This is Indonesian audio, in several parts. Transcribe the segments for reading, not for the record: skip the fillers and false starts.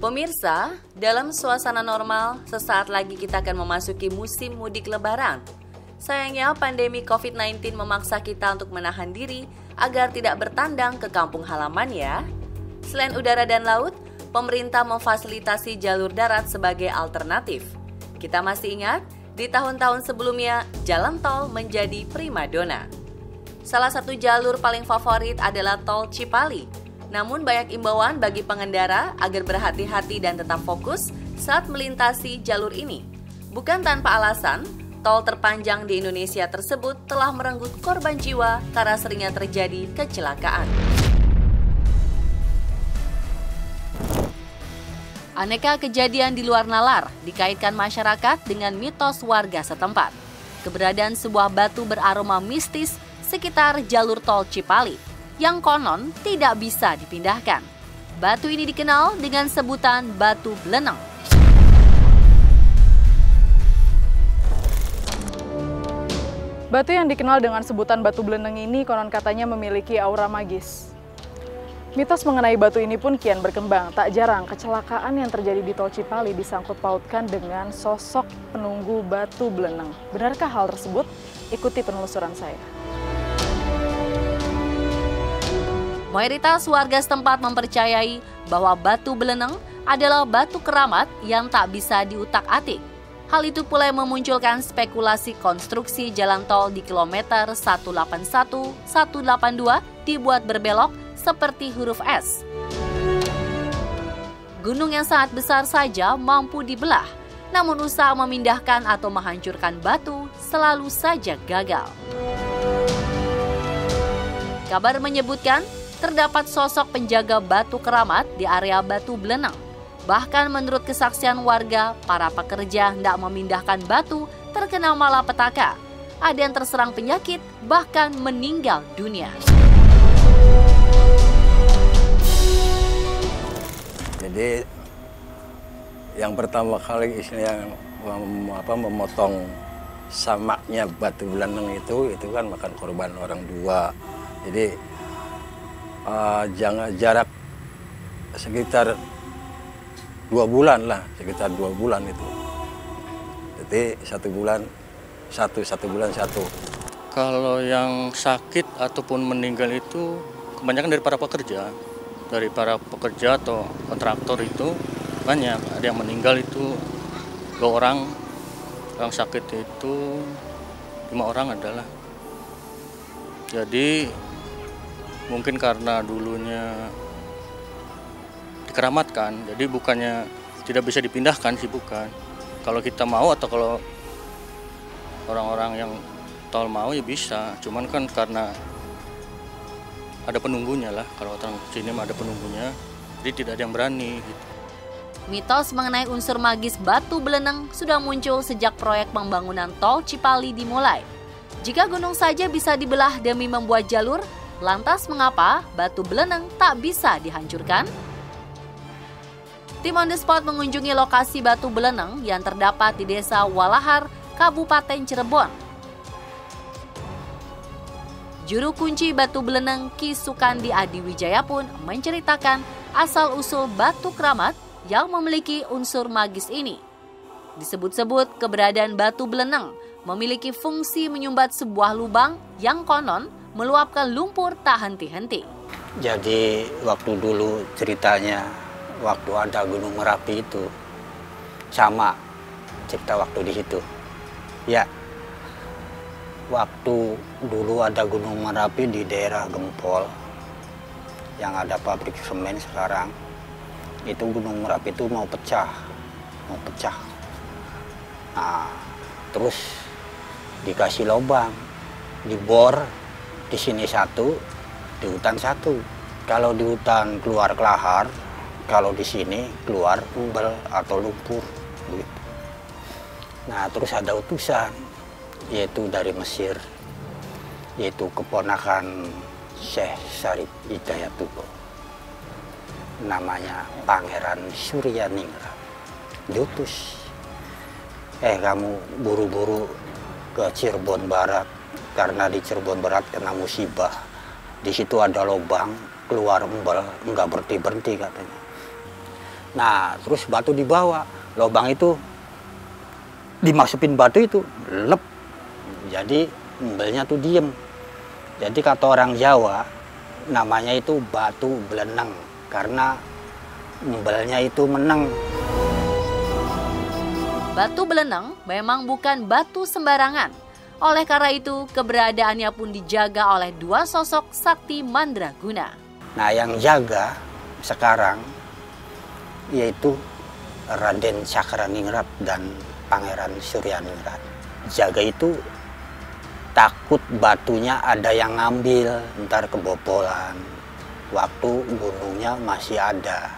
Pemirsa, dalam suasana normal, sesaat lagi kita akan memasuki musim mudik lebaran. Sayangnya pandemi COVID-19 memaksa kita untuk menahan diri agar tidak bertandang ke kampung halaman ya. Selain udara dan laut, pemerintah memfasilitasi jalur darat sebagai alternatif. Kita masih ingat, di tahun-tahun sebelumnya, jalan tol menjadi primadona. Salah satu jalur paling favorit adalah tol Cipali. Namun banyak imbauan bagi pengendara agar berhati-hati dan tetap fokus saat melintasi jalur ini. Bukan tanpa alasan, tol terpanjang di Indonesia tersebut telah merenggut korban jiwa karena seringnya terjadi kecelakaan. Aneka kejadian di luar nalar dikaitkan masyarakat dengan mitos warga setempat. Keberadaan sebuah batu beraroma mistis sekitar jalur tol Cipali yang konon tidak bisa dipindahkan. Batu ini dikenal dengan sebutan batu beleneng. Batu yang dikenal dengan sebutan batu beleneng ini konon katanya memiliki aura magis. Mitos mengenai batu ini pun kian berkembang. Tak jarang kecelakaan yang terjadi di tol Cipali disangkut pautkan dengan sosok penunggu batu beleneng. Benarkah hal tersebut? Ikuti penelusuran saya. Mayoritas warga setempat mempercayai bahwa batu beleneng adalah batu keramat yang tak bisa diutak-atik. Hal itu pula yang memunculkan spekulasi konstruksi jalan tol di kilometer 181-182 dibuat berbelok seperti huruf S. Gunung yang sangat besar saja mampu dibelah, namun usaha memindahkan atau menghancurkan batu selalu saja gagal. Kabar menyebutkan, terdapat sosok penjaga batu keramat di area batu beleneng. Bahkan menurut kesaksian warga, para pekerja hendak memindahkan batu terkena malapetaka. Ada yang terserang penyakit, bahkan meninggal dunia. Jadi yang pertama kali yang memotong samaknya batu beleneng itu kan makan korban orang dua. Jadi jangan jarak sekitar 2 bulan lah, sekitar 2 bulan itu. Jadi 1 bulan satu. Kalau yang sakit ataupun meninggal itu kebanyakan dari para pekerja. Dari para pekerja atau kontraktor itu banyak. Ada yang meninggal itu 2 orang, yang sakit itu 5 orang adalah. Jadi mungkin karena dulunya dikeramatkan, jadi bukannya tidak bisa dipindahkan sih, bukan. Kalau kita mau atau kalau orang-orang yang tol mau ya bisa, cuman kan karena ada penunggunya lah, kalau orang sini ada penunggunya, jadi tidak ada yang berani gitu. Mitos mengenai unsur magis batu beleneng sudah muncul sejak proyek pembangunan tol Cipali dimulai. Jika gunung saja bisa dibelah demi membuat jalur, lantas mengapa batu beleneng tak bisa dihancurkan? Tim on the spot mengunjungi lokasi batu beleneng yang terdapat di Desa Walahar, Kabupaten Cirebon. Juru kunci batu beleneng Ki Sukandi Adi Wijaya pun menceritakan asal-usul batu keramat yang memiliki unsur magis ini. Disebut-sebut keberadaan batu beleneng memiliki fungsi menyumbat sebuah lubang yang konon meluapkan lumpur tak henti-henti. Jadi waktu dulu ceritanya, waktu ada Gunung Merapi itu, sama cerita waktu di situ. Ya, waktu dulu ada Gunung Merapi di daerah Gempol, yang ada pabrik semen sekarang, itu Gunung Merapi itu mau pecah. Nah, terus dikasih lubang, dibor. Di sini 1, di hutan 1. Kalau di hutan keluar kelahar, kalau di sini keluar umbel atau lumpur. Gitu. Nah, terus ada utusan, yaitu dari Mesir, yaitu keponakan Syekh Syarif Hidayatullah. Namanya Pangeran Suryaningrat. Diutus, kamu buru-buru ke Cirebon Barat. Karena di Cirebon Barat kena musibah. Di situ ada lubang, keluar umbel, nggak berhenti-berhenti katanya. Nah, terus batu dibawa. Lubang itu dimasukin batu itu, lep. Jadi embelnya tuh diem. Jadi kata orang Jawa, namanya itu batu beleneng. Karena embelnya itu meneng. Batu beleneng memang bukan batu sembarangan. Oleh karena itu, keberadaannya pun dijaga oleh dua sosok sakti mandraguna. Nah, yang jaga sekarang yaitu Raden Cakraningrat dan Pangeran Suryaningrat. Jaga itu takut batunya ada yang ngambil, ntar kebobolan. Waktu gunungnya masih ada.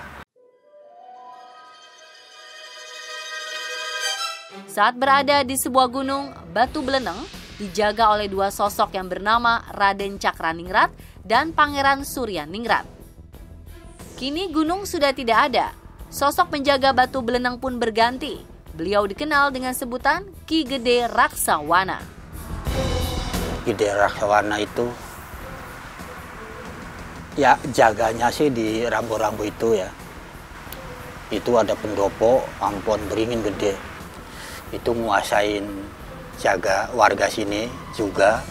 Saat berada di sebuah gunung, Batu Beleneng dijaga oleh dua sosok yang bernama Raden Cakraningrat dan Pangeran Suryaningrat. Kini gunung sudah tidak ada. Sosok penjaga Batu Beleneng pun berganti. Beliau dikenal dengan sebutan Ki Gede Raksawana. Gede Raksawana itu ya jaganya sih di rambu-rambu itu ya. Itu ada pendopo Ampon Beringin Gede. Itu nguasain jaga warga sini juga,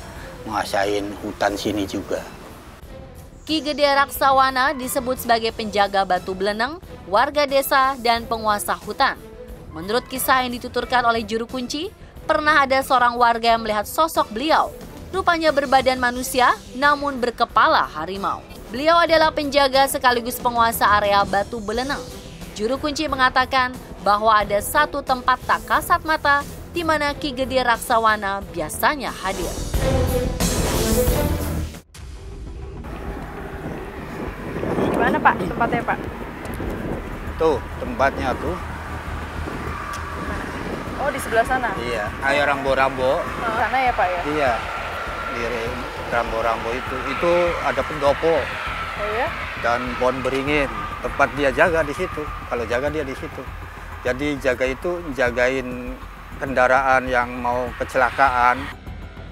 nguasain hutan sini juga. Ki Gede Raksawana disebut sebagai penjaga Batu Beleneng, warga desa, dan penguasa hutan. Menurut kisah yang dituturkan oleh juru kunci, pernah ada seorang warga yang melihat sosok beliau. Rupanya berbadan manusia, namun berkepala harimau. Beliau adalah penjaga sekaligus penguasa area Batu Beleneng. Juru kunci mengatakan bahwa ada satu tempat tak kasat mata di mana Ki Gede Raksawana biasanya hadir. Gimana Pak tempatnya Pak? Tuh tempatnya tuh. Oh di sebelah sana? Iya, ayo rambo-rambo. Sana ya Pak ya? Iya, di rambo-rambo itu ada pendopo Oh ya? dan pohon beringin. Tempat dia jaga di situ. Kalau jaga dia di situ. Jadi jaga itu jagain kendaraan yang mau kecelakaan.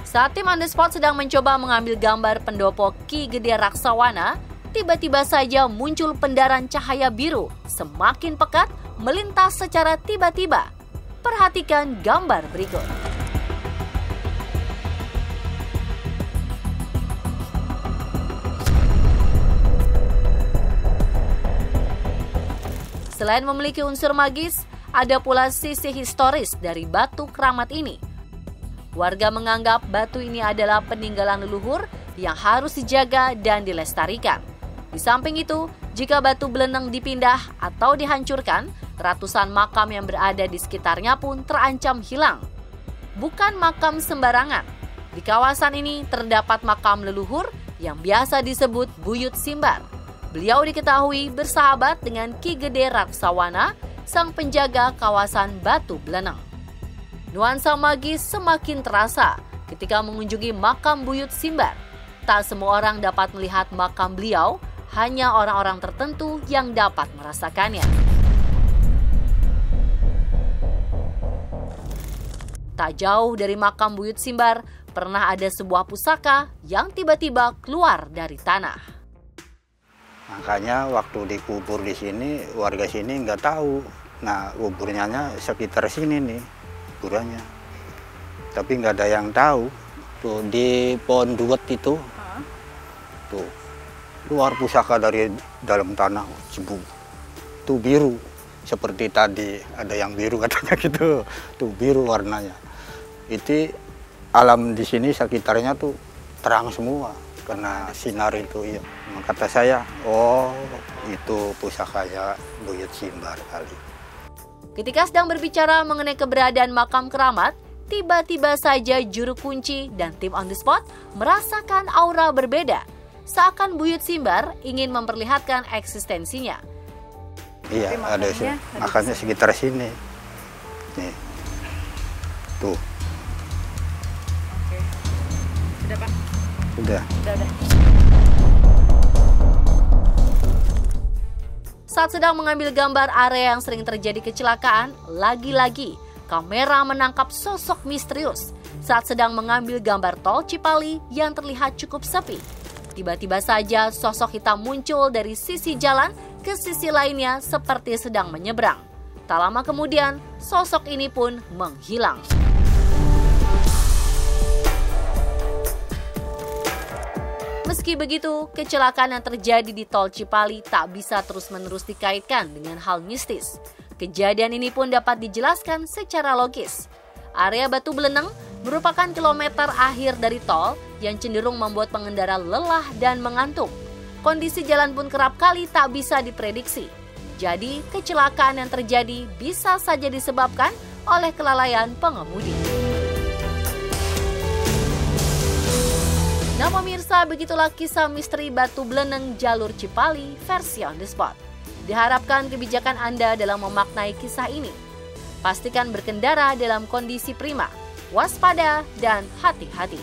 Saat tim on the spot sedang mencoba mengambil gambar pendopo Ki Gede Raksawana, tiba-tiba saja muncul pendaran cahaya biru semakin pekat melintas secara tiba-tiba. Perhatikan gambar berikut. Selain memiliki unsur magis, ada pula sisi historis dari batu keramat ini. Warga menganggap batu ini adalah peninggalan leluhur yang harus dijaga dan dilestarikan. Di samping itu, jika Batu Beleneng dipindah atau dihancurkan, ratusan makam yang berada di sekitarnya pun terancam hilang. Bukan makam sembarangan. Di kawasan ini terdapat makam leluhur yang biasa disebut Buyut Simbar. Beliau diketahui bersahabat dengan Ki Gede Raksawana, sang penjaga kawasan Batu Beleneng. Nuansa magis semakin terasa ketika mengunjungi makam Buyut Simbar. Tak semua orang dapat melihat makam beliau, hanya orang-orang tertentu yang dapat merasakannya. Tak jauh dari makam Buyut Simbar, pernah ada sebuah pusaka yang tiba-tiba keluar dari tanah. Makanya waktu dikubur di sini, warga sini nggak tahu. Nah, kuburnya sekitar sini nih, kuburannya. Tapi nggak ada yang tahu. Tuh di pohon duet itu, tuh keluar pusaka dari dalam tanah, cebu. Tuh biru, seperti tadi ada yang biru katanya gitu. Tuh biru warnanya. Itu alam di sini sekitarnya tuh terang semua kena sinar itu ya. Kata saya, oh itu pusakanya Buyut Simbar kali. Ketika sedang berbicara mengenai keberadaan makam keramat, tiba-tiba saja juru kunci dan tim on the spot merasakan aura berbeda. Seakan Buyut Simbar ingin memperlihatkan eksistensinya. Iya, ada sih. Makanya sekitar sini. Nih. Tuh. Oke. Sudah Pak? Udah. Udah. Saat sedang mengambil gambar area yang sering terjadi kecelakaan, lagi-lagi kamera menangkap sosok misterius saat sedang mengambil gambar tol Cipali yang terlihat cukup sepi. Tiba-tiba saja sosok hitam muncul dari sisi jalan ke sisi lainnya seperti sedang menyeberang. Tak lama kemudian, sosok ini pun menghilang. Meski begitu, kecelakaan yang terjadi di Tol Cipali tak bisa terus-menerus dikaitkan dengan hal mistis. Kejadian ini pun dapat dijelaskan secara logis. Area Batu Beleneng merupakan kilometer akhir dari tol yang cenderung membuat pengendara lelah dan mengantuk. Kondisi jalan pun kerap kali tak bisa diprediksi. Jadi, kecelakaan yang terjadi bisa saja disebabkan oleh kelalaian pengemudi. Nah pemirsa, begitulah kisah misteri Batu Beleneng jalur Cipali versi on the spot. Diharapkan kebijakan Anda dalam memaknai kisah ini. Pastikan berkendara dalam kondisi prima, waspada, dan hati-hati.